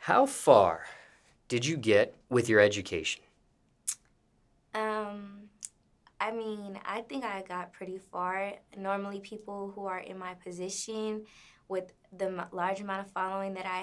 How far did you get with your education? Um, I mean, I think I got pretty far. Normally, people who are in my position with the large amount of following that I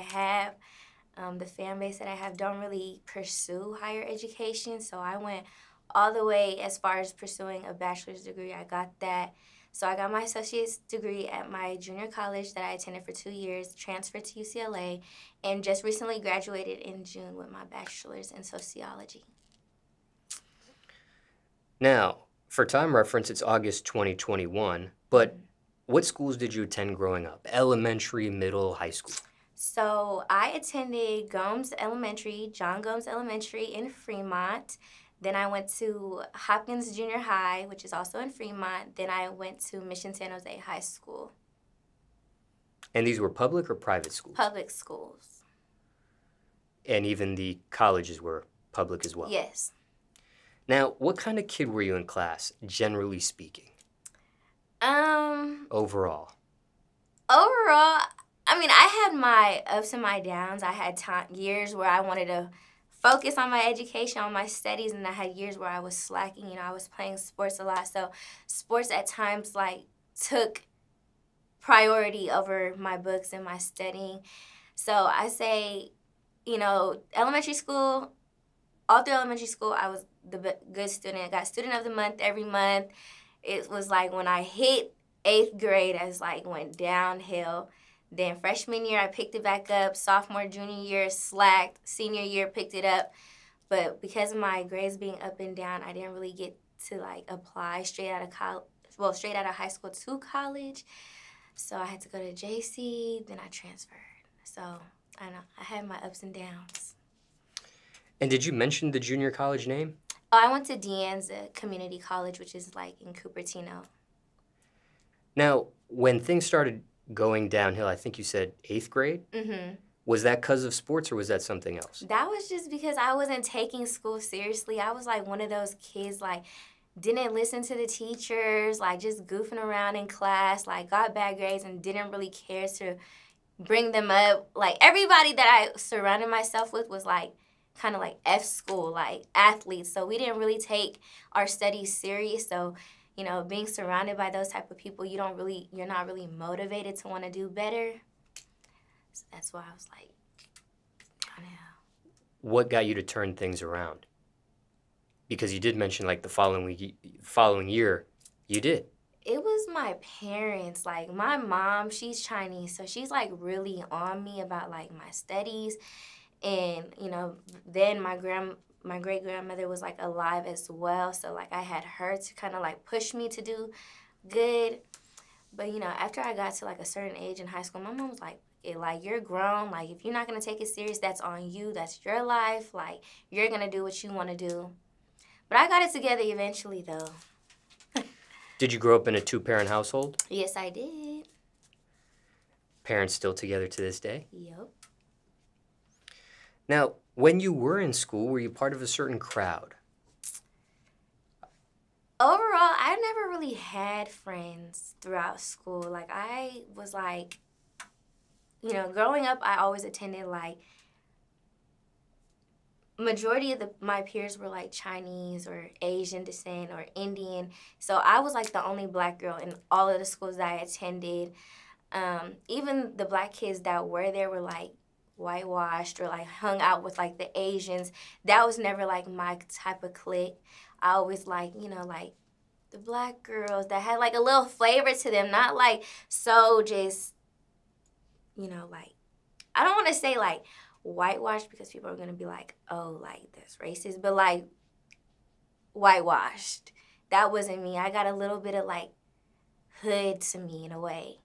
have, the fan base that I have, don't really pursue higher education. So I went all the way as far as pursuing a bachelor's degree. I got that. So I got my associate's degree at my junior college that I attended for 2 years, transferred to UCLA, and just recently graduated in June with my bachelor's in sociology. Now, for time reference, it's August 2021, but what schools did you attend growing up? Elementary, middle, high school? So I attended John Gomes Elementary in Fremont. Then I went to Hopkins Junior High, which is also in Fremont. Then I went to Mission San Jose High School. And these were public or private schools? Public schools. And even the colleges were public as well? Yes. Now, what kind of kid were you in class, generally speaking? Overall? Overall, I mean, I had my ups and my downs. I had years where I wanted to focus on my education, on my studies, and I had years where I was slacking. I was playing sports a lot, so sports at times took priority over my books and my studying. So I say, elementary school, all through elementary school, I was the good student. I got student of the month every month. It was like when I hit 8th grade, I went downhill. Then freshman year, I picked it back up. Sophomore, junior year, slacked. Senior year, picked it up. But because of my grades being up and down, I didn't really get to apply straight out of high school to college. So I had to go to JC. Then I transferred. So I know I had my ups and downs. And did you mention the junior college name? Oh, I went to Deanne's Community College, which is in Cupertino. Now, when things started going downhill, I think you said 8th grade? Mm-hmm. Was that because of sports or was that something else? That was just because I wasn't taking school seriously. I was one of those kids didn't listen to the teachers, just goofing around in class, got bad grades and didn't really care to bring them up. Everybody that I surrounded myself with was kind of F school, athletes. So we didn't really take our studies serious. So, being surrounded by those type of people, you're not really motivated to want to do better. So that's why I was downhill. What got you to turn things around? Because you did mention the following year, you did. It was my parents. My mom, she's Chinese, so she's really on me about my studies. And, then my great-grandmother was alive as well, so I had her to kind of push me to do good. But after I got to a certain age in high school, my mom was you're grown, if you're not going to take it serious, that's on you, that's your life, you're going to do what you want to do. But I got it together eventually, though. Did you grow up in a 2-parent household? Yes, I did. Parents still together to this day? Yep. Now, when you were in school, were you part of a certain crowd? Overall, I never really had friends throughout school. I was growing up, I always attended majority of my peers were Chinese or Asian descent or Indian. So I was the only black girl in all of the schools that I attended. Even the black kids that were there were whitewashed or hung out with the Asians. That was never my type of clique. I always the black girls that had a little flavor to them, not so just I don't want to say whitewashed because people are gonna be oh, that's racist, but whitewashed. That wasn't me. I got a little bit of hood to me in a way.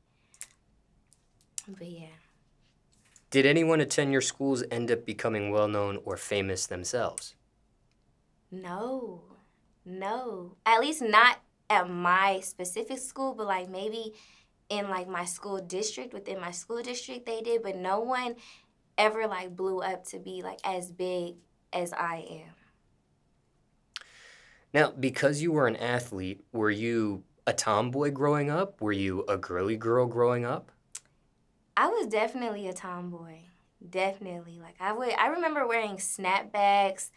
But yeah. Did anyone attend your schools end up becoming well-known or famous themselves? No. At least not at my specific school, but maybe in my school district, within my school district they did, but no one ever blew up to be as big as I am. Now, because you were an athlete, were you a tomboy growing up? Were you a girly girl growing up? I was definitely a tomboy. Definitely. Like I remember wearing snapbacks,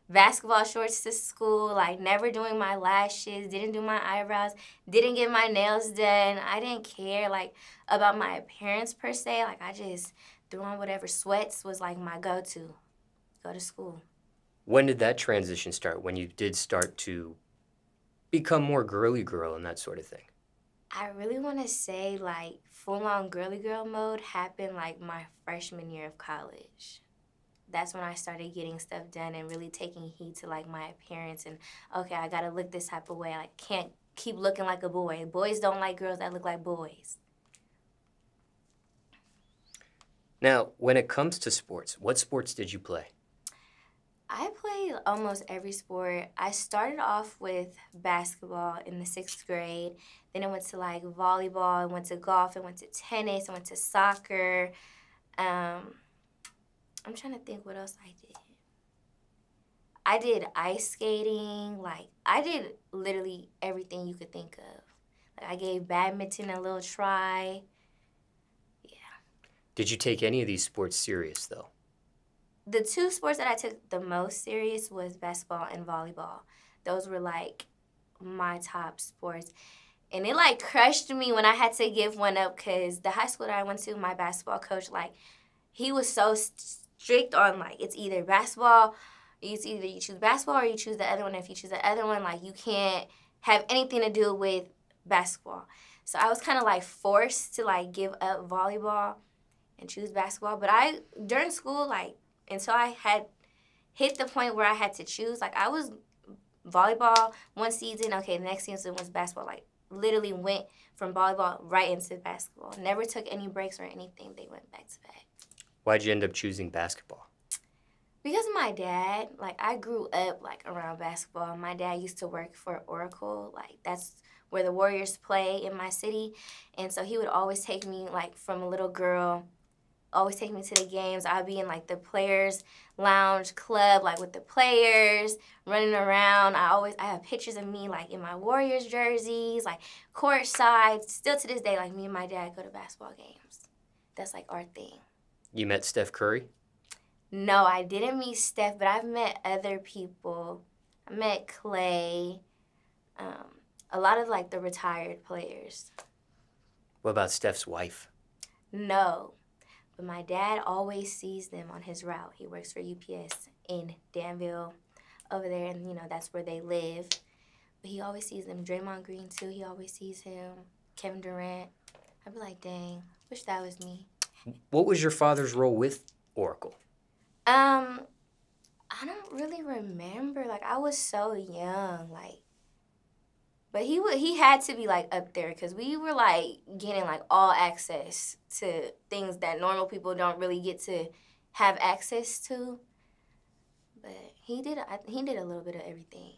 basketball shorts to school, like never doing my lashes, didn't do my eyebrows, didn't get my nails done. I didn't care like about my appearance per se. Like I just threw on whatever sweats was like my go-to. Go to school. When did that transition start? When you did start to become more girly girl and that sort of thing? I really want to say like full-on girly girl mode happened like my freshman year of college. That's when I started getting stuff done and really taking heed to like my appearance and okay, I gotta look this type of way. I can't keep looking like a boy. Boys don't like girls that look like boys. Now, when it comes to sports, what sports did you play? I played almost every sport. I started off with basketball in the 6th grade. Then I went to like volleyball, I went to golf, I went to tennis, I went to soccer. I'm trying to think what else I did. I did ice skating. Like, I did literally everything you could think of. Like, I gave badminton a little try. Yeah. Did you take any of these sports serious, though? The two sports that I took the most serious was basketball and volleyball. Those were, like, my top sports. And it, like, crushed me when I had to give one up because the high school that I went to, my basketball coach, like, he was so strict on, like, it's either basketball, it's either you choose basketball or you choose the other one. If you choose the other one, like, you can't have anything to do with basketball. So I was kind of, like, forced to, like, give up volleyball and choose basketball. But during school, like, until I had hit the point where I had to choose, like, I was volleyball one season, okay, the next season was basketball. Like, literally went from volleyball right into basketball. Never took any breaks or anything. They went back to back. Why'd you end up choosing basketball? Because of my dad, like, I grew up, like, around basketball. My dad used to work for Ucla. Like, that's where the Warriors play in my city. And so he would always take me, like, from a little girl, always take me to the games. I'd be in, like, the players' lounge club, like, with the players, running around. I have pictures of me, like, in my Warriors jerseys, like, courtside. Still to this day, like, me and my dad go to basketball games. That's, like, our thing. You met Steph Curry? No, I didn't meet Steph, but I've met other people. I met Clay, a lot of, like, the retired players. What about Steph's wife? No, but my dad always sees them on his route. He works for UPS in Danville over there, and, you know, that's where they live. But he always sees them. Draymond Green, too, he always sees him. Kevin Durant. I'd be like, dang, wish that was me. What was your father's role with Ucla? I don't really remember. Like, I was so young, like, but he had to be, like, up there because we were, like, getting, like, all access to things that normal people don't really get to have access to. But he did a little bit of everything.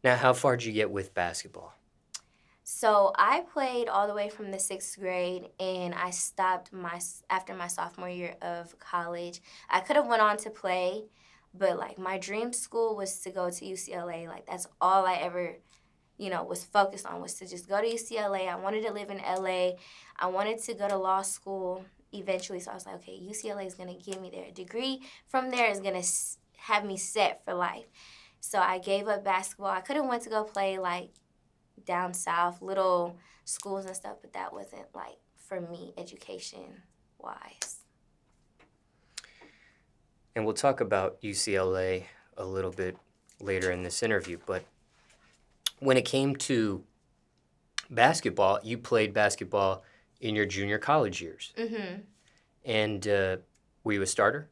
Now, how far did you get with basketball? So I played all the way from the 6th grade, and I stopped after my sophomore year of college. I could have went on to play, but, like, my dream school was to go to UCLA. Like, that's all I ever, you know, was focused on, was to just go to UCLA. I wanted to live in LA. I wanted to go to law school eventually. So I was like, okay, UCLA is going to give me their degree. From there is going to have me set for life. So I gave up basketball. I could have went to go play, like, down south, little schools and stuff, but that wasn't, like, for me, education-wise. And we'll talk about UCLA a little bit later in this interview, but when it came to basketball, you played basketball in your junior college years. Mm-hmm. And were you a starter?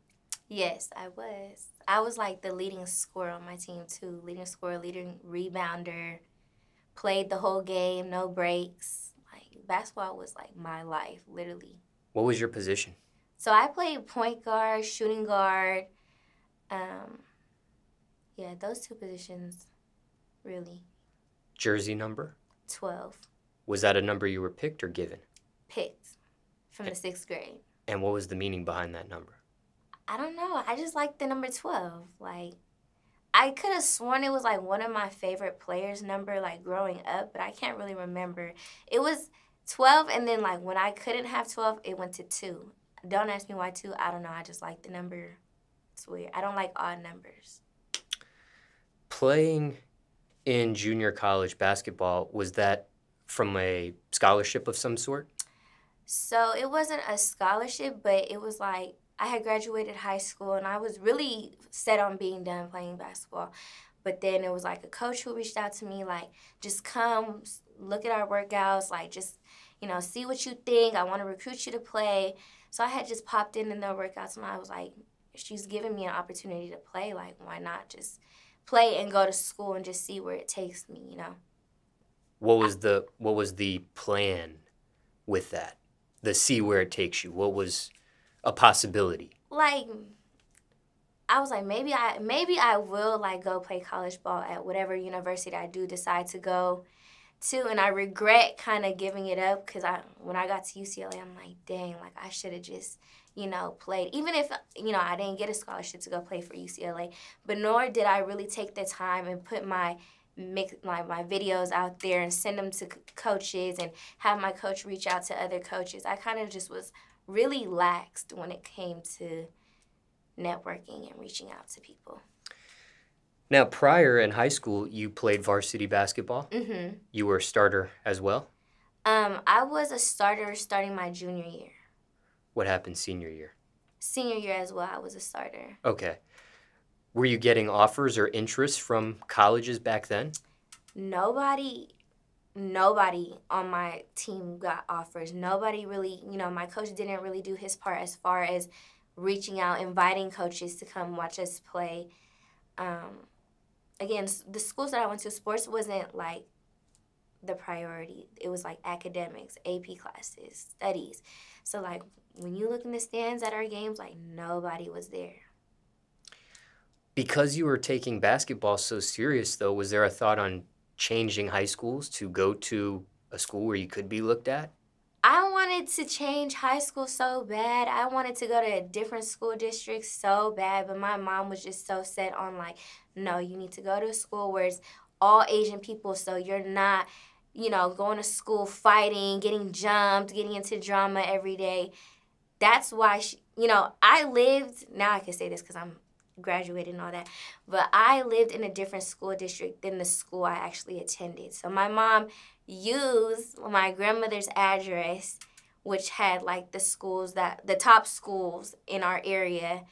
Yes, I was. I was, like, the leading scorer on my team, too. Leading scorer, leading rebounder. Played the whole game, no breaks. Like, basketball was, like, my life, literally. What was your position? So I played point guard, shooting guard. Yeah, those two positions, really. Jersey number? 12. Was that a number you were picked or given? Picked from the 6th grade. And what was the meaning behind that number? I don't know. I just liked the number 12. Like, I could have sworn it was, like, one of my favorite players' number, like, growing up, but I can't really remember. It was 12, and then, like, when I couldn't have 12, it went to 2. Don't ask me why 2. I don't know. I just like the number. It's weird. I don't like odd numbers. Playing in junior college basketball, was that from a scholarship of some sort? So it wasn't a scholarship, but it was like I had graduated high school and I was really set on being done playing basketball. But then it was like a coach who reached out to me, like, just come look at our workouts, like, just, see what you think. I want to recruit you to play. So I had just popped in their workouts and I was like, she's giving me an opportunity to play. Like, why not just play and go to school and just see where it takes me, What was the plan with that? The see where it takes you. What was a possibility? Like, I was like, maybe I will like go play college ball at whatever university I do decide to go to, and I regret kind of giving it up because when I got to UCLA, I'm like, dang, like I should have just played, even if I didn't get a scholarship to go play for UCLA, but nor did I really take the time and put my videos out there and send them to coaches and have my coach reach out to other coaches. I kind of just was really laxed when it came to networking and reaching out to people. Now, prior in high school, you played varsity basketball. Mm-hmm. You were a starter as well? I was a starter starting my junior year. What happened senior year? Senior year as well, I was a starter. Okay. Were you getting offers or interest from colleges back then? Nobody on my team got offers. Nobody really, my coach didn't really do his part as far as reaching out, inviting coaches to come watch us play. Again, the schools that I went to, sports wasn't like the priority. It was like academics, AP classes, studies. So like when you look in the stands at our games, like nobody was there. Because you were taking basketball so serious, though, was there a thought on changing high schools to go to a school where you could be looked at? I wanted to change high school so bad. I wanted to go to a different school district so bad, but my mom was just so set on like, no, you need to go to a school where it's all Asian people, so you're not, going to school fighting, getting jumped, getting into drama every day. That's why, I lived, now I can say this because I'm graduated and all that, but I lived in a different school district than the school I actually attended. So my mom used my grandmother's address, which had like the top schools in our area,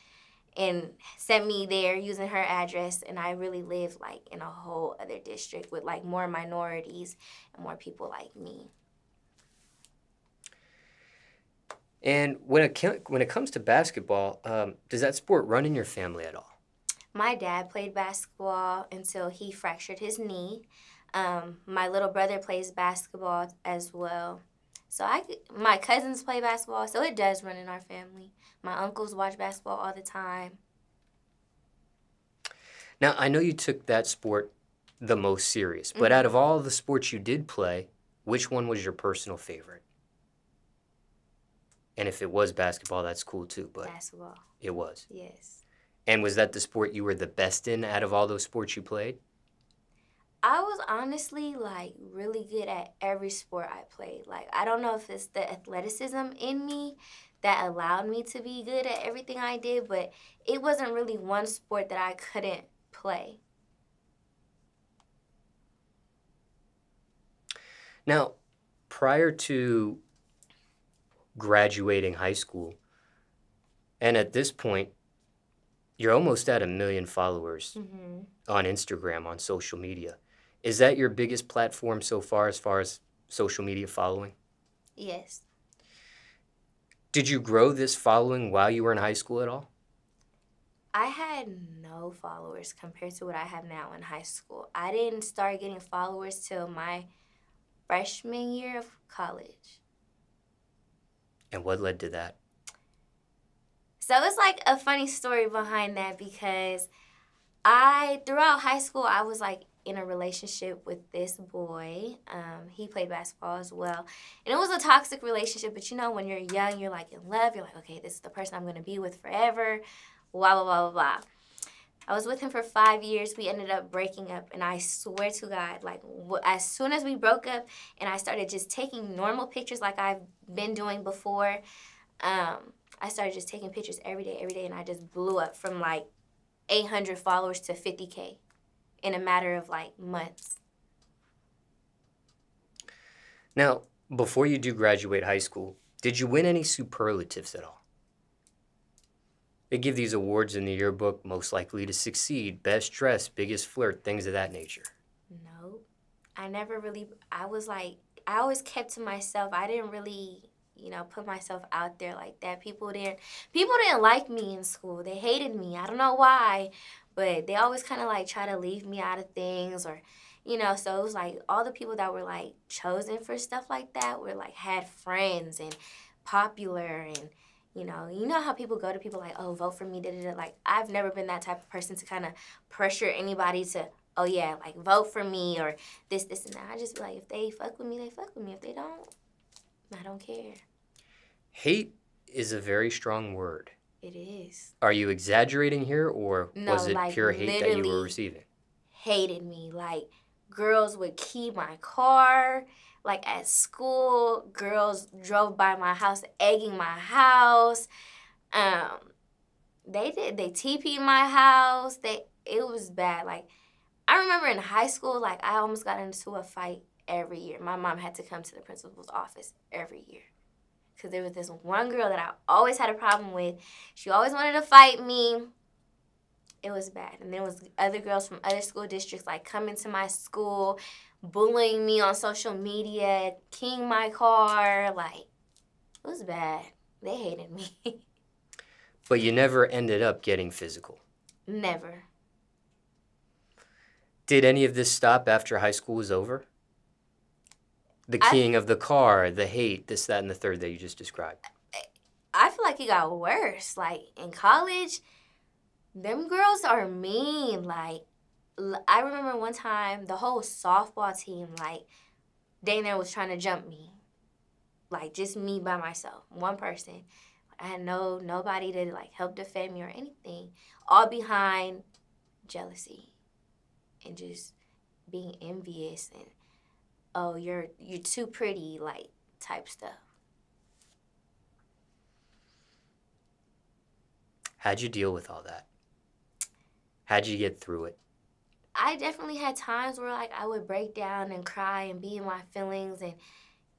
and sent me there using her address, and I really lived like in a whole other district with like more minorities and more people like me. And when it comes to basketball, does that sport run in your family at all? My dad played basketball until he fractured his knee. My little brother plays basketball as well. So my cousins play basketball, so it does run in our family. My uncles watch basketball all the time. Now, I know you took that sport the most serious, but out of all the sports you did play, which one was your personal favorite? And if it was basketball, that's cool too, but basketball. It was? Yes. And was that the sport you were the best in out of all those sports you played? I was honestly, like, really good at every sport I played. Like, I don't know if it's the athleticism in me that allowed me to be good at everything I did, but it wasn't really one sport that I couldn't play. Now, prior to graduating high school, and at this point, you're almost at 1 million followers on Instagram, on social media. Is that your biggest platform so far as social media following? Yes. Did you grow this following while you were in high school at all? I had no followers compared to what I have now in high school. I didn't start getting followers till my freshman year of college. And what led to that? So it's like a funny story behind that because throughout high school, I was like in a relationship with this boy. He played basketball as well. And it was a toxic relationship, but when you're young, you're like in love. You're like, okay, this is the person I'm going to be with forever, blah, blah, blah, blah, blah. I was with him for 5 years. We ended up breaking up, and I swear to God, like as soon as we broke up and I started just taking normal pictures like I've been doing before, I started just taking pictures every day, and I just blew up from like 800 followers to 50K in a matter of like months. Now, before you do graduate high school, did you win any superlatives at all? They give these awards in the yearbook, most likely to succeed, best dressed, biggest flirt, things of that nature. No, I never really, I always kept to myself. I didn't really, put myself out there like that. People didn't like me in school. They hated me. I don't know why, but they always kind of like try to leave me out of things or, so it was like all the people that were like chosen for stuff like that were like had friends and popular and, you know how people go to people like, oh, vote for me, da-da-da. Like, I've never been that type of person to kind of pressure anybody to, oh, yeah, like, vote for me or this, and that. I just be like, if they fuck with me, they fuck with me. If they don't, I don't care. Hate is a very strong word. It is. Are you exaggerating here, or was it like, pure hate that you were receiving? Hated me. Like, girls would key my car. Like, at school, girls drove by my house, egging my house. They TP'd my house. It was bad. Like, I remember in high school, like, I almost got into a fight every year. My mom had to come to the principal's office every year. Because there was this one girl that I always had a problem with. She always wanted to fight me. It was bad. And there was other girls from other school districts, like, coming to my school, bullying me on social media, keying my car. Like, it was bad. They hated me. But you never ended up getting physical? Never. Did any of this stop after high school was over? The keying of the car, the hate, this, that, and the third that you just described. I feel like it got worse. Like, in college, them girls are mean. Like, I remember one time, the whole softball team, like, dang there was trying to jump me. Like, just me by myself, one person. I had nobody to, like, help defend me or anything. All behind jealousy and just being envious and, oh, you're too pretty, like, type stuff. How'd you deal with all that? How'd you get through it? I definitely had times where, like, I would break down and cry and be in my feelings and,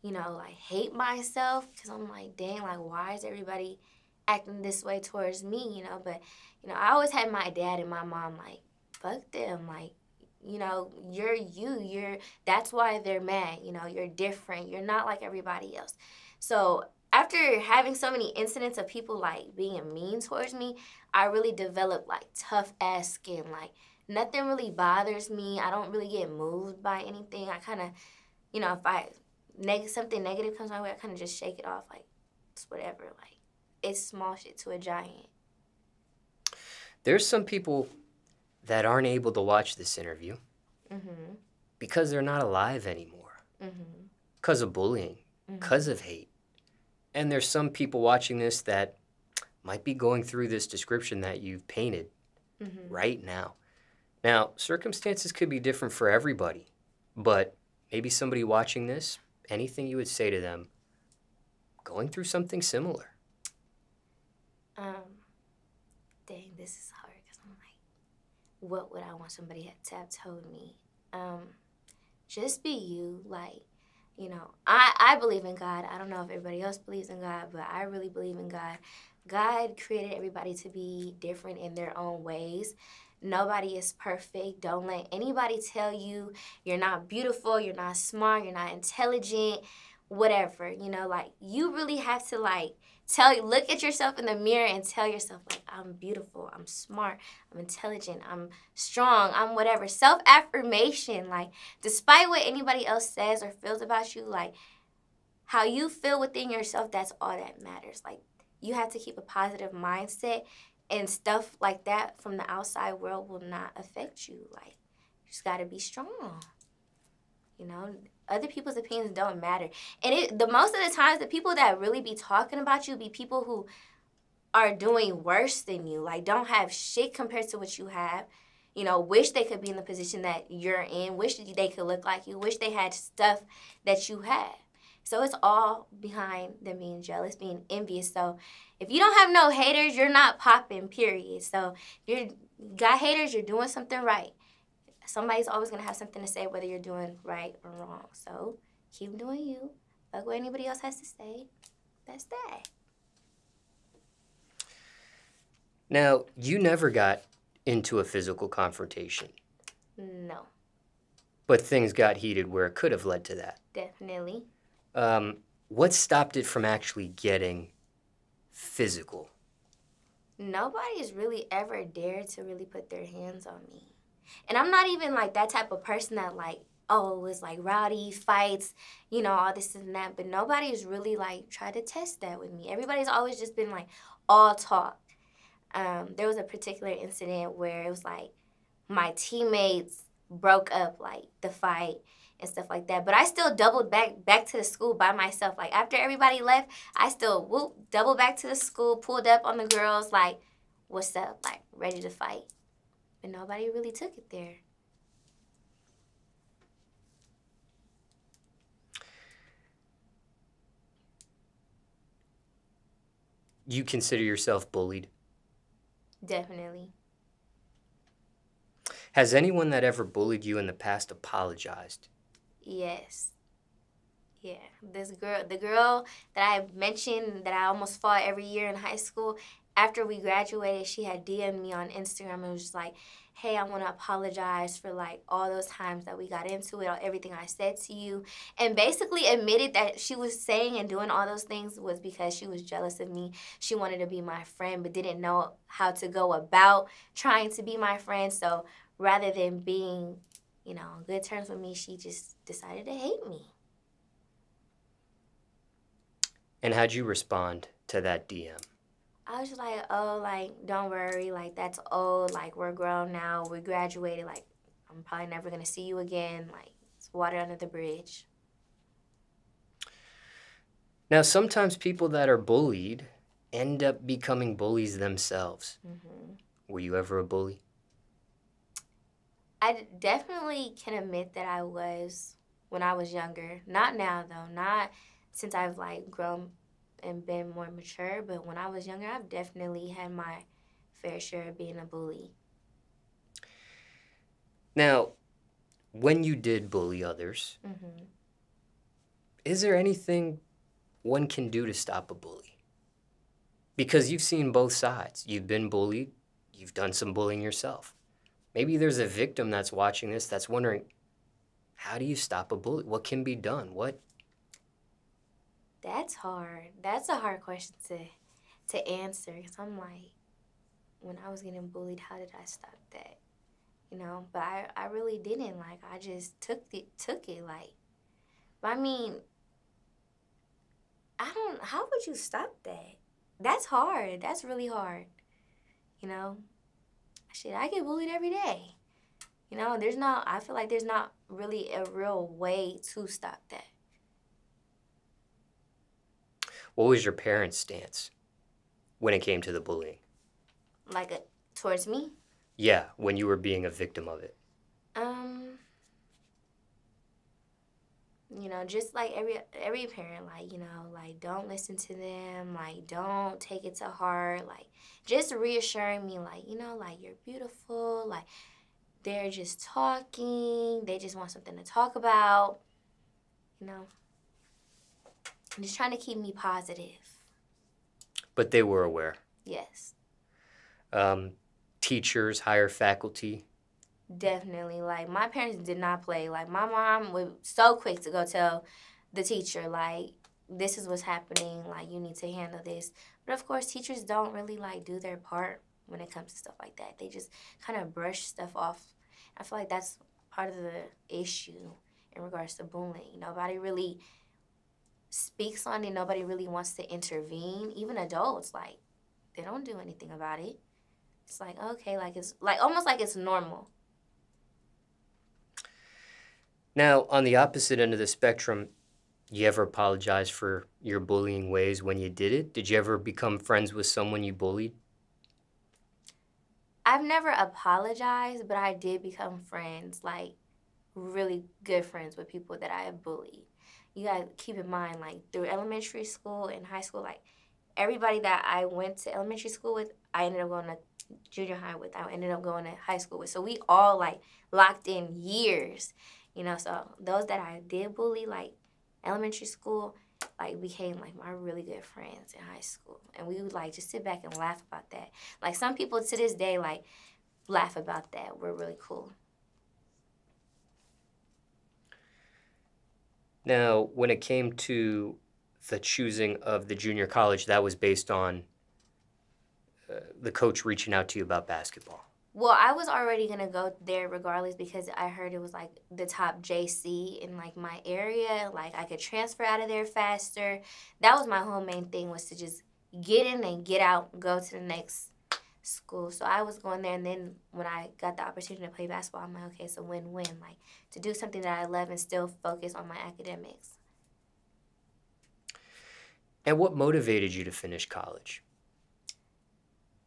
like, hate myself because I'm like, dang, like, why is everybody acting this way towards me, But, I always had my dad and my mom, like, fuck them, like, you're you. That's why they're mad, you're different. You're not like everybody else. So after having so many incidents of people, like, being mean towards me, I really developed, like, tough-ass skin. Like, nothing really bothers me. I don't really get moved by anything. I kind of, if something negative comes my way, I kind of just shake it off. Like, it's whatever. Like, it's small shit to a giant. There's some people that aren't able to watch this interview because they're not alive anymore, because of bullying, because of hate. And there's some people watching this that might be going through this description that you've painted right now. Now, circumstances could be different for everybody, but maybe somebody watching this, anything you would say to them going through something similar? Dang, this is hard because I'm like, what would I want somebody to have told me? Just be you. Like, I believe in God. I don't know if everybody else believes in God, but I really believe in God. God created everybody to be different in their own ways. Nobody is perfect. Don't let anybody tell you you're not beautiful, you're not smart, you're not intelligent, whatever. Like, you really have to, like, look at yourself in the mirror and tell yourself, like, I'm beautiful, I'm smart, I'm intelligent, I'm strong, I'm whatever. Self-affirmation, like, despite what anybody else says or feels about you, like, how you feel within yourself, that's all that matters. Like, you have to keep a positive mindset, and stuff like that from the outside world will not affect you. Like, you just got to be strong. Other people's opinions don't matter. And the most of the times, the people that really be talking about you be people who are doing worse than you. Like, don't have shit compared to what you have. Wish they could be in the position that you're in. Wish they could look like you. Wish they had stuff that you had. So it's all behind them being jealous, being envious. So if you don't have no haters, you're not popping, period. So if you got haters, you're doing something right. Somebody's always going to have something to say whether you're doing right or wrong. So keep doing you. Fuck what anybody else has to say. That's that. Now, you never got into a physical confrontation, No, but things got heated where it could have led to that. definitely. What stopped it from actually getting physical? Nobody's really ever dared to really put their hands on me. And I'm not even like that type of person that like, oh, it's like rowdy fights, you know, all this and that. But nobody's really like tried to test that with me. Everybody's always just been like all talk. There was a particular incident where it was like my teammates broke up like the fight and stuff like that. But I still doubled back to the school by myself. Like after everybody left, I still doubled back to the school, pulled up on the girls like, what's up? Like ready to fight. But nobody really took it there. You consider yourself bullied? Definitely. Has anyone that ever bullied you in the past apologized? Yes. Yeah. The girl that I mentioned that I almost fought every year in high school, after we graduated, she had DM'd me on Instagram and was just like, hey, I want to apologize for like all those times that we got into it, everything I said to you. And basically admitted that she was saying and doing all those things was because she was jealous of me. She wanted to be my friend, but didn't know how to go about trying to be my friend. So rather than being, you know, on good terms with me, she just decided to hate me. And how'd you respond to that DM? I was just like, oh, like, don't worry, like, that's old, like, we're grown now, we graduated, like, I'm probably never gonna see you again, like, it's water under the bridge. Now, sometimes people that are bullied end up becoming bullies themselves. Mm-hmm. Were you ever a bully? I definitely can admit that I was when I was younger. Not now, though. Not since I've, like, grown and been more mature, but when I was younger, I've definitely had my fair share of being a bully. Now, when you did bully others, Mm-hmm. is there anything one can do to stop a bully? Because you've seen both sides. You've been bullied. You've done some bullying yourself. Maybe there's a victim that's watching this that's wondering, how do you stop a bully? What can be done? What? That's hard. That's a hard question to answer. Because I'm like, when I was getting bullied, how did I stop that? You know, but I really didn't. Like, I just took it, like. But I mean, how would you stop that? That's hard. That's really hard. You know? Shit, I get bullied every day. You know, I feel like there's not really a real way to stop that. What was your parents' stance when it came to the bullying? Like, towards me? Yeah, when you were being a victim of it. You know, just like every parent, like, you know, like, don't listen to them, like, don't take it to heart, like, just reassuring me, like, you know, like, you're beautiful, like, they're just talking, they just want something to talk about, you know, just trying to keep me positive. But they were aware. Yes. Teachers, higher faculty. Definitely. Like, my parents did not play. Like, my mom was so quick to go tell the teacher, like, this is what's happening. Like, you need to handle this. But, of course, teachers don't really, like, do their part when it comes to stuff like that. They just kind of brush stuff off. I feel like that's part of the issue in regards to bullying. Nobody really speaks on it. Nobody really wants to intervene. Even adults, like, they don't do anything about it. It's like, okay, like, it's like almost like it's normal. Now, on the opposite end of the spectrum, you ever apologize for your bullying ways when you did it? Did you ever become friends with someone you bullied? I've never apologized, but I did become friends, like really good friends with people that I have bullied. you gotta keep in mind, like, through elementary school and high school, like, everybody that I went to elementary school with, I ended up going to junior high with. I ended up going to high school with. So we all, like, locked in years, you know. So those that I did bully, like, elementary school, like, became, like, my really good friends in high school. And we would, like, just sit back and laugh about that. Like, some people to this day, like, laugh about that. We're really cool. Now, when it came to the choosing of the junior college, that was based on the coach reaching out to you about basketball. Well, I was already going to go there regardless because I heard it was, like, the top JC in, like, my area. Like, I could transfer out of there faster. That was my whole main thing, was to just get in and get out, go to the next school. So I was going there, and then when I got the opportunity to play basketball, I'm like, okay, it's a win-win. Like, to do something that I love and still focus on my academics. And what motivated you to finish college?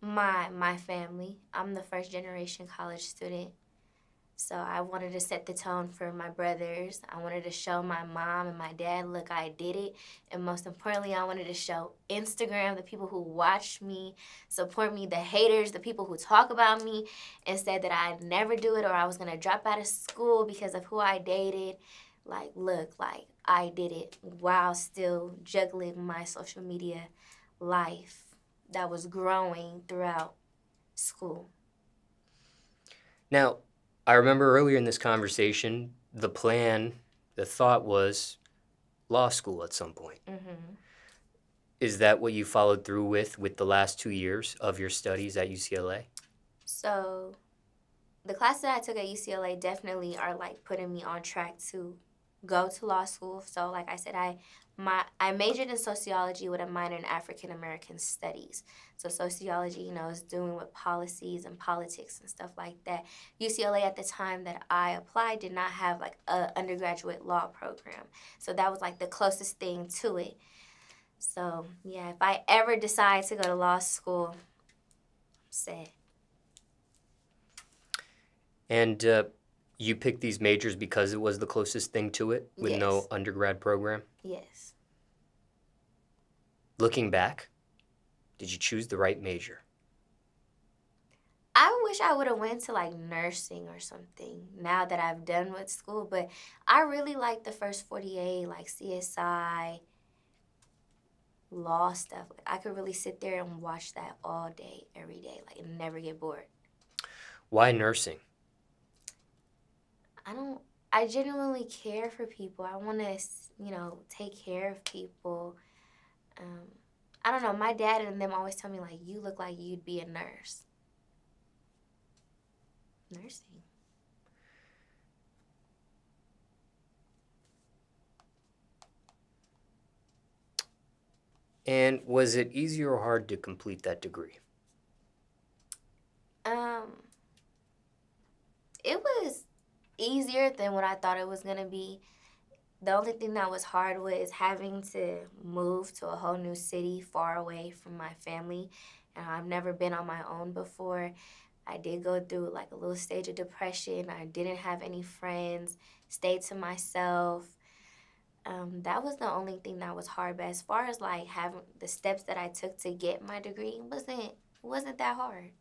My family. I'm the first generation college student. So I wanted to set the tone for my brothers. I wanted to show my mom and my dad, look, I did it. And most importantly, I wanted to show Instagram, the people who watch me, support me, the haters, the people who talk about me, and said that I'd never do it or I was going to drop out of school because of who I dated. Like, look, like, I did it while still juggling my social media life that was growing throughout school. Now, I remember earlier in this conversation, the thought was law school at some point. Mm-hmm. Is that what you followed through with the last 2 years of your studies at UCLA? So the classes that I took at UCLA definitely are, like, putting me on track to go to law school. So, like I said, I majored in sociology with a minor in African American studies. So sociology, you know, is doing with policies and politics and stuff like that. UCLA at the time that I applied did not have, like, a undergraduate law program. So that was, like, the closest thing to it. So, yeah, if I ever decide to go to law school, I'm sad. And you picked these majors because it was the closest thing to it, with Yes. no undergrad program? Yes. Looking back, did you choose the right major? I wish I would have went to, like, nursing or something now that I've done with school, but I really like the first 48, like CSI, law stuff. Like, I could really sit there and watch that all day, every day, like, and never get bored. Why nursing? I genuinely care for people. I want to, you know, take care of people. I don't know, my dad and them always tell me, like, you look like you'd be a nurse. Nursing. And was it easy or hard to complete that degree? It was easier than what I thought it was going to be. The only thing that was hard was having to move to a whole new city far away from my family. And I've never been on my own before. I did go through, like, a little stage of depression. I didn't have any friends, stayed to myself. That was the only thing that was hard. But as far as, like, having the steps that I took to get my degree, wasn't that hard.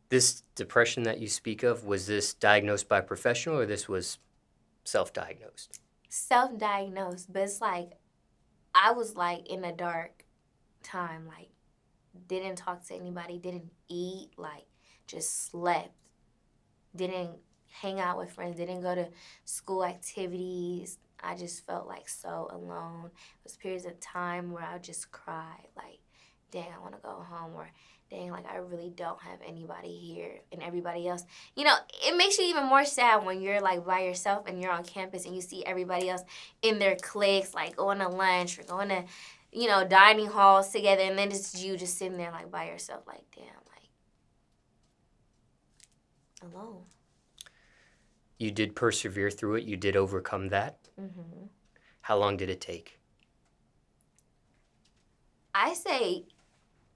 This depression that you speak of, was this diagnosed by a professional or this was self-diagnosed? Self-diagnosed, but it's like I was, like, in a dark time, like, didn't talk to anybody, didn't eat, like, just slept, didn't hang out with friends, didn't go to school activities. I just felt, like, so alone. It was periods of time where I would just cry, like, dang, I want to go home, or dang, like, I really don't have anybody here, and everybody else. You know, it makes you even more sad when you're, like, by yourself and you're on campus and you see everybody else in their cliques, like, going to lunch or going to, you know, dining halls together, and then it's you just sitting there, like, by yourself, like, damn, like, alone. You did persevere through it. You did overcome that. Mm-hmm. How long did it take? I say,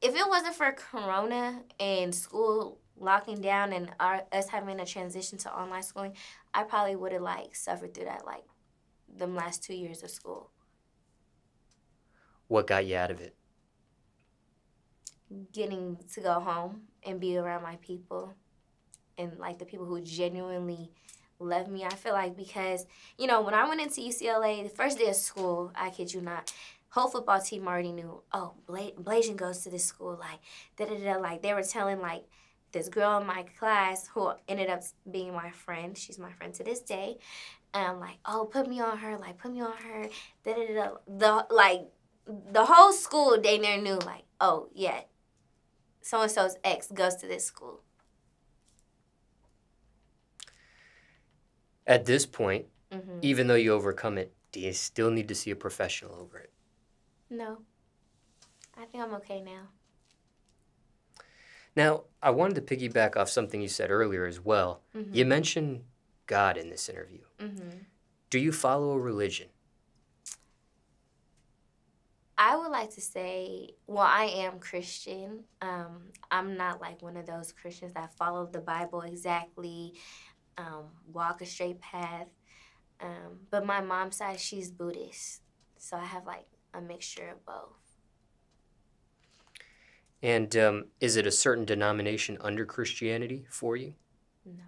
if it wasn't for Corona and school locking down and us having a transition to online schooling, I probably would have, like, suffered through that, like, them last 2 years of school. What got you out of it? Getting to go home and be around my people and, like, the people who genuinely love me. I feel like because, you know, when I went into UCLA, the first day of school, I kid you not, whole football team already knew, oh, Blasiann goes to this school, like, da-da-da-da. Like, they were telling, like, this girl in my class who ended up being my friend. She's my friend to this day. Like, oh, put me on her, da-da-da-da. The whole school, they never knew, like, oh, yeah, so-and-so's ex goes to this school. At this point, even though you overcome it, do you still need to see a professional over it? No. I think I'm okay now. Now, I wanted to piggyback off something you said earlier as well. You mentioned God in this interview. Do you follow a religion? I would like to say, well, I am Christian. I'm not like one of those Christians that follow the Bible exactly, walk a straight path. But my mom's side, she's Buddhist. So I have like a mixture of both. And is it a certain denomination under Christianity for you? No.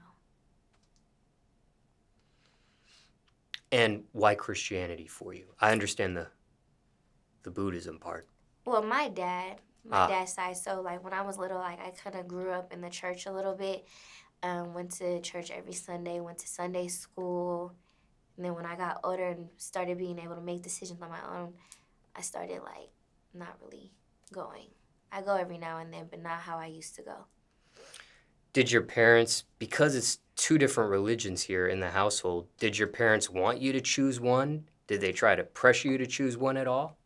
And why Christianity for you? I understand the Buddhism part. Well, my dad's side, so like when I was little, like I kind of grew up in the church a little bit. Went to church every Sunday, went to Sunday school. And then when I got older and started being able to make decisions on my own, I started like not really going. I go every now and then, but not how I used to go. Did your parents, because it's two different religions here in the household, did your parents want you to choose one? Did they try to pressure you to choose one at all?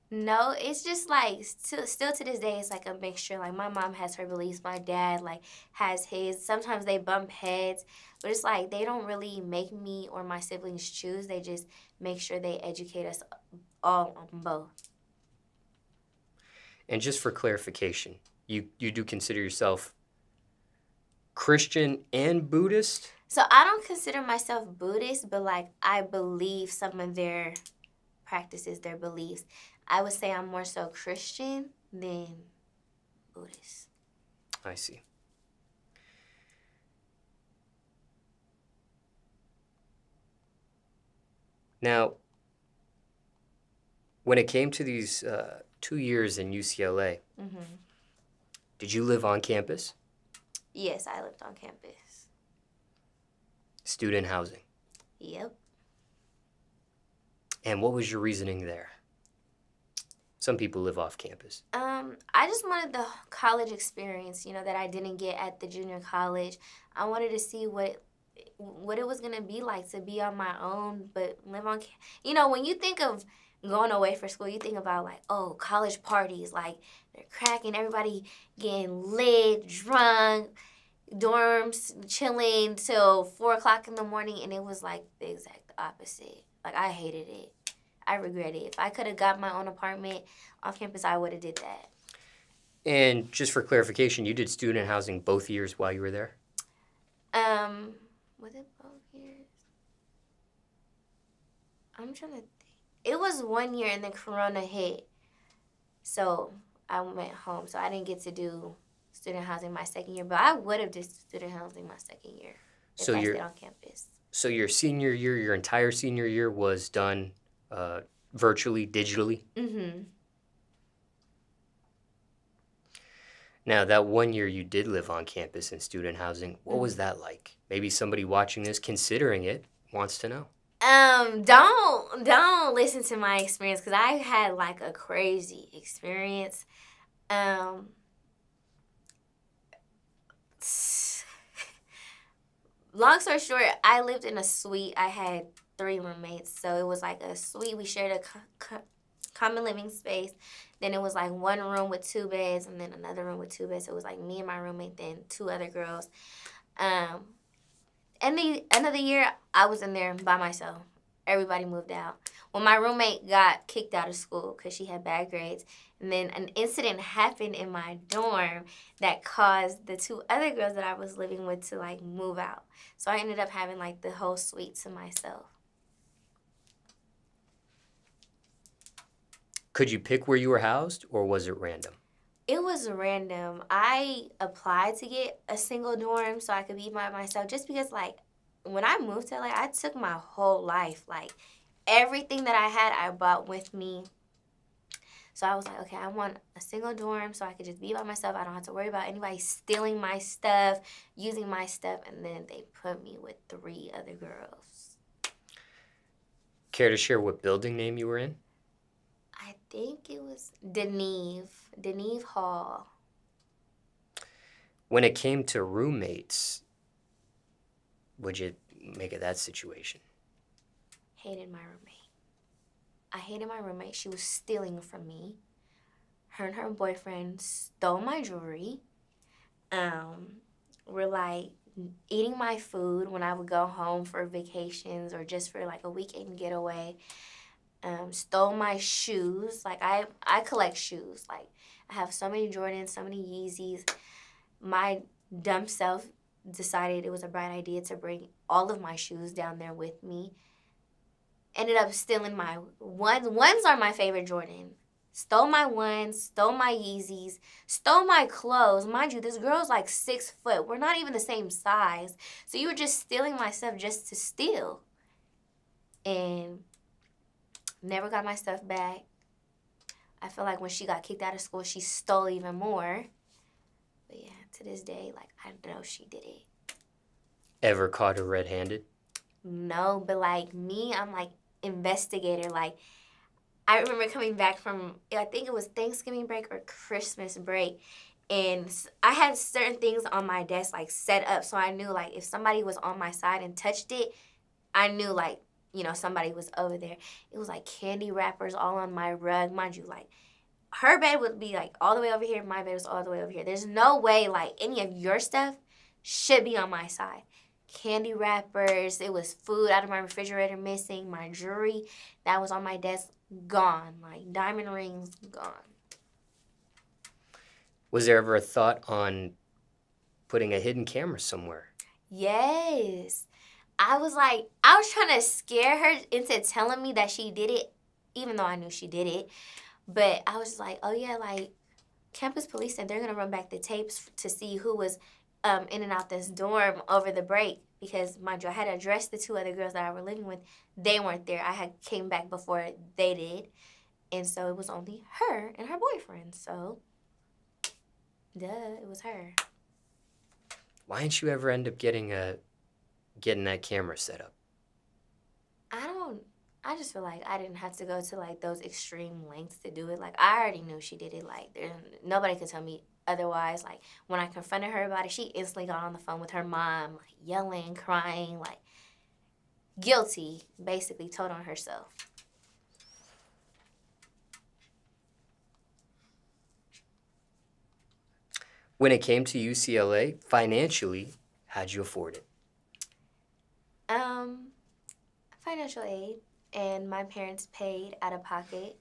No, it's just like still to this day, it's like a mixture. Like my mom has her beliefs, my dad like has his. Sometimes they bump heads, but it's like they don't really make me or my siblings choose. They just make sure they educate us all on both. And just for clarification, you do consider yourself Christian and Buddhist? So I don't consider myself Buddhist, but like I believe some of their practices, their beliefs. I would say I'm more so Christian than Buddhist. I see. Now, when it came to these 2 years in UCLA, did you live on campus? Yes, I lived on campus. Student housing? Yep. And what was your reasoning there? Some people live off campus. I just wanted the college experience, you know, that I didn't get at the junior college. I wanted to see what it was going to be like to be on my own, but live on campus. You know, when you think of going away for school, you think about, like, oh, college parties. Like, they're cracking, everybody getting lit, drunk, dorms chilling till 4 o'clock in the morning, and it was, like, the exact opposite. Like, I hated it. I regret it. If I could have got my own apartment off campus, I would have did that. And just for clarification, you did student housing both years while you were there? Was it both years? I'm trying to think. It was 1 year and then Corona hit. So I went home. So I didn't get to do student housing my second year, but I would have did student housing my second year if I stayed on campus. So your senior year, your entire senior year was done virtually, digitally? Mm-hmm. Now, that 1 year you did live on campus in student housing, what was that like? Maybe somebody watching this, considering it, wants to know. Don't listen to my experience because I had like a crazy experience. Long story short, I lived in a suite. I had 3 roommates, so it was like a suite. We shared a common living space. Then it was like 1 room with 2 beds, and then another room with 2 beds. So it was like me and my roommate, then 2 other girls. And the end of the year, I was in there by myself. Everybody moved out. Well, my roommate got kicked out of school because she had bad grades. And then an incident happened in my dorm that caused the 2 other girls that I was living with to, like, move out. So I ended up having, like, the whole suite to myself. Could you pick where you were housed, or was it random? It was random. I applied to get a single dorm so I could be by myself just because, like, when I moved to LA, I took my whole life. Like, everything that I had, I brought with me. So I was like, okay, I want a single dorm so I could just be by myself. I don't have to worry about anybody stealing my stuff, using my stuff. And then they put me with 3 other girls. Care to share what building name you were in? I think it was Deneve Hall. When it came to roommates, what'd you make of that situation? Hated my roommate. I hated my roommate. She was stealing from me. Her and her boyfriend stole my jewelry. Were like eating my food when I would go home for vacations or just for like a weekend getaway. Stole my shoes. Like I collect shoes. Like I have so many Jordans, so many Yeezys. My dumb self decided it was a bright idea to bring all of my shoes down there with me. Ended up stealing my ones. Ones are my favorite Jordan. Stole my ones, stole my Yeezys, stole my clothes. Mind you, this girl's like 6 foot. We're not even the same size. So you were just stealing my stuff just to steal. And never got my stuff back. I feel like when she got kicked out of school, she stole even more. But yeah, to this day, like, I know she did it. Ever caught her red-handed? No, but like me, I'm like investigator. Like, I remember coming back from, I think it was Thanksgiving break or Christmas break, and I had certain things on my desk like set up, so I knew like if somebody was on my side and touched it, I knew like, you know, somebody was over there. It was like candy wrappers all on my rug. Mind you, like her bed would be like all the way over here, my bed was all the way over here. There's no way like any of your stuff should be on my side. Candy wrappers, it was food out of my refrigerator missing, my jewelry that was on my desk gone, like diamond rings gone. Was there ever a thought on putting a hidden camera somewhere? Yes. I was trying to scare her into telling me that she did it, even though I knew she did it. But I was like, oh yeah, like campus police said they're gonna run back the tapes to see who was in and out this dorm over the break, because mind you, I had addressed the 2 other girls that I were living with. They weren't there. I had came back before they did, and so it was only her and her boyfriend. So, duh, it was her. Why didn't you ever end up getting that camera set up? I just feel like I didn't have to go to like those extreme lengths to do it. Like I already knew she did it. Like nobody could tell me otherwise. Like when I confronted her about it, she instantly got on the phone with her mom, like yelling, crying, like guilty, basically told on herself. When it came to UCLA, financially, how'd you afford it? Financial aid, and my parents paid out of pocket.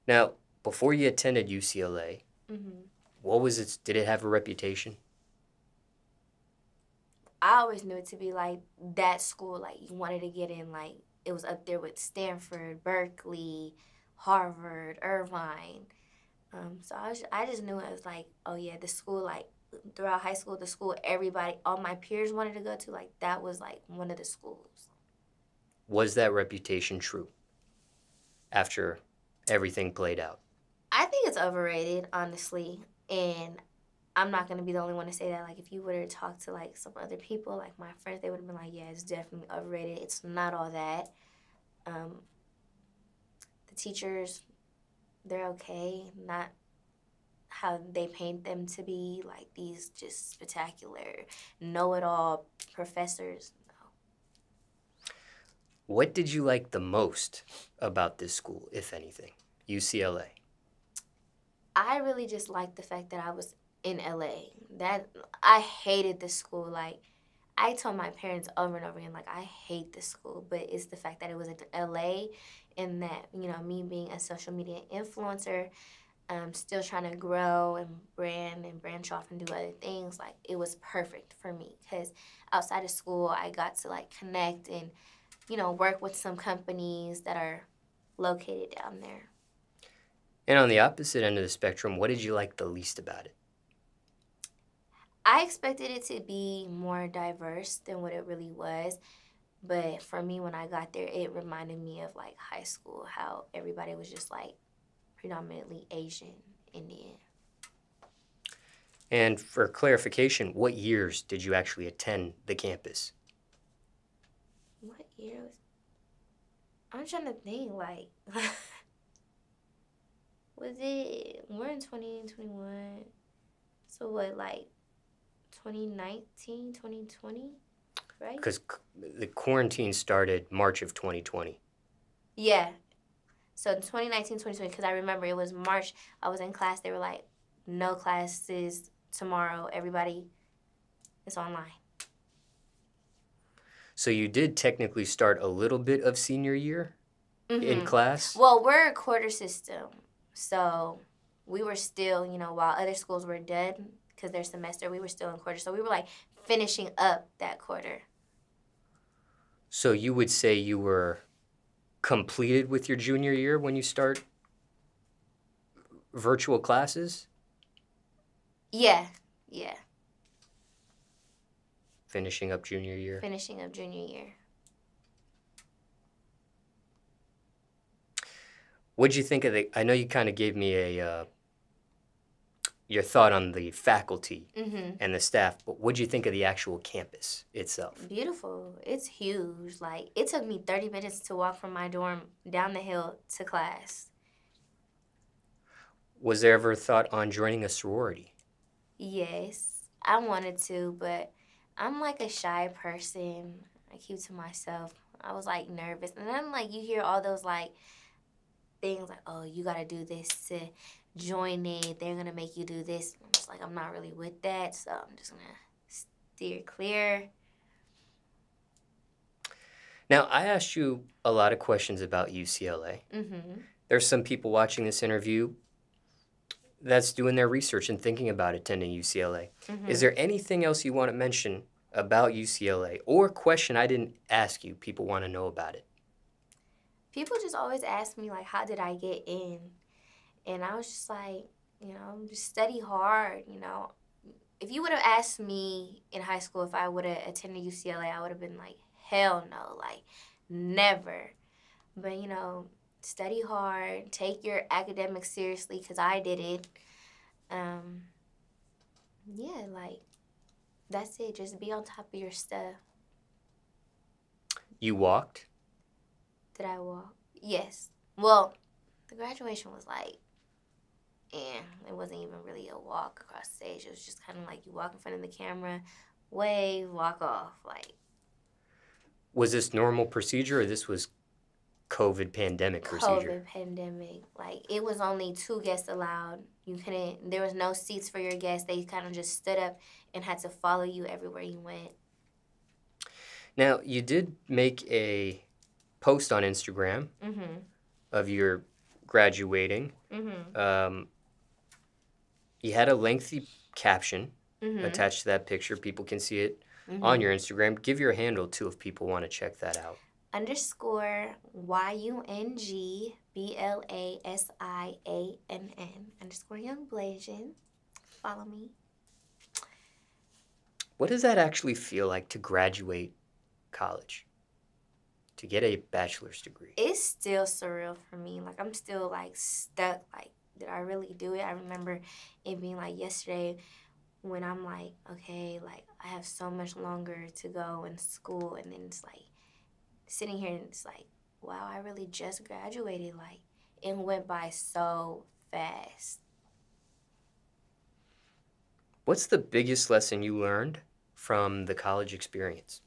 Now, before you attended UCLA, what was it? Did it have a reputation? I always knew it to be like that school, like you wanted to get in, like it was up there with Stanford, Berkeley, Harvard, Irvine. So I just knew it was like, oh yeah, the school, like throughout high school, the school everybody, all my peers wanted to go to, like that was like one of the schools. Was that reputation true after everything played out? I think it's overrated, honestly, and I'm not going to be the only one to say that. Like, if you were to talk to, like, some other people, like my friends, they would have been like, yeah, it's definitely overrated. It's not all that. The teachers, they're okay. Not how they paint them to be, like these just spectacular, know-it-all professors. No. What did you like the most about this school, if anything, UCLA? I really just liked the fact that I was in LA. That I hated this school. Like, I told my parents over and over again, like, I hate this school, but it's the fact that it was in LA and that, you know, me being a social media influencer, still trying to grow and branch off and do other things, like, it was perfect for me because outside of school, I got to, like, connect and work with some companies that are located down there. And on the opposite end of the spectrum, what did you like the least about it? I expected it to be more diverse than what it really was. But for me, when I got there, it reminded me of like high school, how everybody was just like predominantly Asian, Indian. And for clarification, what years did you actually attend the campus? What year was? I'm trying to think. Like, was it? We're in 2021. So what? Like 2019, 2020, right? Because the quarantine started March of 2020. Yeah. So 2019, 2020, because I remember it was March. I was in class. They were like, no classes tomorrow. Everybody is online. So you did technically start a little bit of senior year in class? Well, we're a quarter system. So we were still, while other schools were done because their semester, we were still in quarter. So we were like finishing up that quarter. So you would say you were completed with your junior year when you start virtual classes? Yeah. Finishing up junior year. Finishing up junior year. What'd you think of I know you kind of gave me your thought on the faculty and the staff, but what'd you think of the actual campus itself? Beautiful. It's huge. Like, it took me 30 minutes to walk from my dorm down the hill to class. Was there ever a thought on joining a sorority? Yes, I wanted to, but I'm like a shy person. I keep to myself. I was like nervous. And then like you hear all those like things like, oh, you gotta do this to join it. They're gonna make you do this. I'm just like, I'm not really with that, so I'm just gonna steer clear. Now, I asked you a lot of questions about UCLA. There's some people watching this interview that's doing their research and thinking about attending UCLA. Is there anything else you want to mention about UCLA or a question I didn't ask you people want to know about it? People just always ask me, like, how did I get in? And I was just like, just study hard, If you would have asked me in high school if I would have attended UCLA, I would have been like, hell no, like, never. But, study hard, take your academics seriously, because I did it. Yeah, like, that's it. Just be on top of your stuff. You walked? Did I walk? Yes. Well, the graduation was like, it wasn't even really a walk across the stage. It was just kind of like you walk in front of the camera, wave, walk off. Like, was this normal procedure or this was COVID pandemic procedure? COVID pandemic. Like, it was only 2 guests allowed. There was no seats for your guests. They kind of just stood up and had to follow you everywhere you went. Now, you did make a post on Instagram of your graduating. You had a lengthy caption attached to that picture. People can see it on your Instagram. Give your handle, too, if people want to check that out. _YUNGBLASIANN _Young Blasiann. Follow me. What does that actually feel like to graduate college? To get a bachelor's degree? It's still surreal for me. Like, I'm still, like, stuck. Like, did I really do it? I remember it being, like, yesterday when I'm, like, okay, like, I have so much longer to go in school. And then it's, like, sitting here and it's, like, wow, I really just graduated. Like, it went by so fast. What's the biggest lesson you learned from the college experience?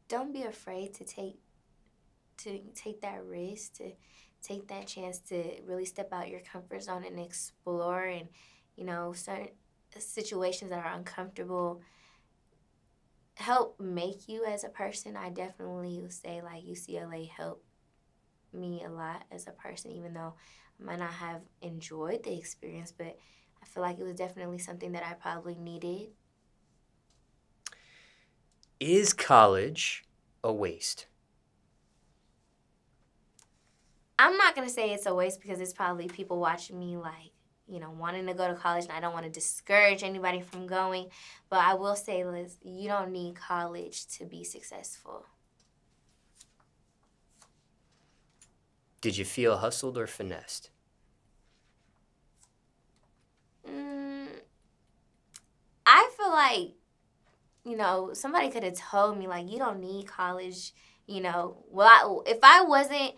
Don't be afraid to take that risk, to take that chance to really step out your comfort zone and explore, and certain situations that are uncomfortable help make you as a person. I definitely would say like UCLA helped me a lot as a person, even though I might not have enjoyed the experience, but I feel like it was definitely something that I probably needed. Is college a waste? I'm not going to say it's a waste because it's probably people watching me like, wanting to go to college, and I don't want to discourage anybody from going. But I will say, Liz, you don't need college to be successful. Did you feel hustled or finessed? I feel like, somebody could have told me, like, you don't need college, Well, if I wasn't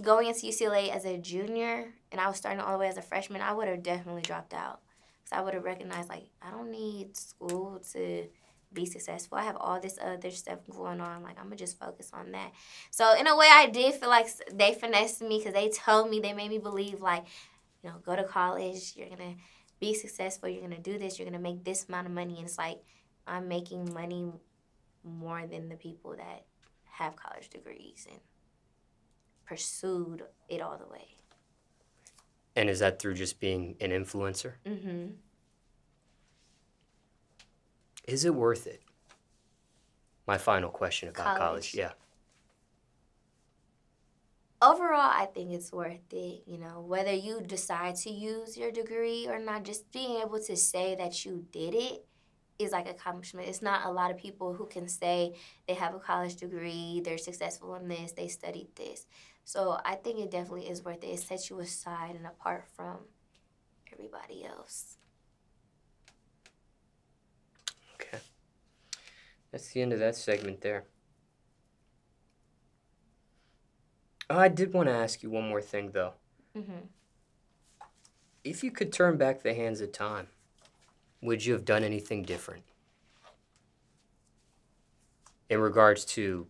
going into UCLA as a junior and I was starting all the way as a freshman, I would have definitely dropped out. Because I would have recognized, like, I don't need school to be successful. I have all this other stuff going on. Like, I'm going to just focus on that. So, in a way, I did feel like they finessed me because they told me, they made me believe, like, go to college, you're going to be successful, you're going to do this, you're going to make this amount of money. And it's like, I'm making money more than the people that have college degrees and pursued it all the way. And is that through just being an influencer? Mm-hmm. Is it worth it? My final question about college. Yeah. Overall, I think it's worth it. Whether you decide to use your degree or not, just being able to say that you did it is like accomplishment. It's not a lot of people who can say they have a college degree, they're successful in this, they studied this. So I think it definitely is worth it. It sets you aside and apart from everybody else. Okay. That's the end of that segment there. Oh, I did want to ask you one more thing, though. Mm-hmm. If you could turn back the hands of time, would you have done anything different in regards to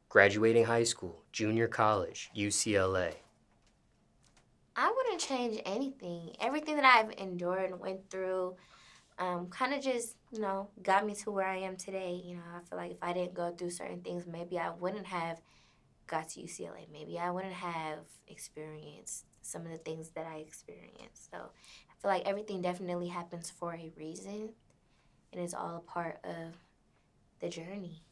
graduating high school, junior college, UCLA? I wouldn't change anything. Everything that I've endured and went through kind of just, got me to where I am today. I feel like if I didn't go through certain things, maybe I wouldn't have got to UCLA. Maybe I wouldn't have experienced some of the things that I experienced. So I feel like everything definitely happens for a reason, and it's all a part of the journey.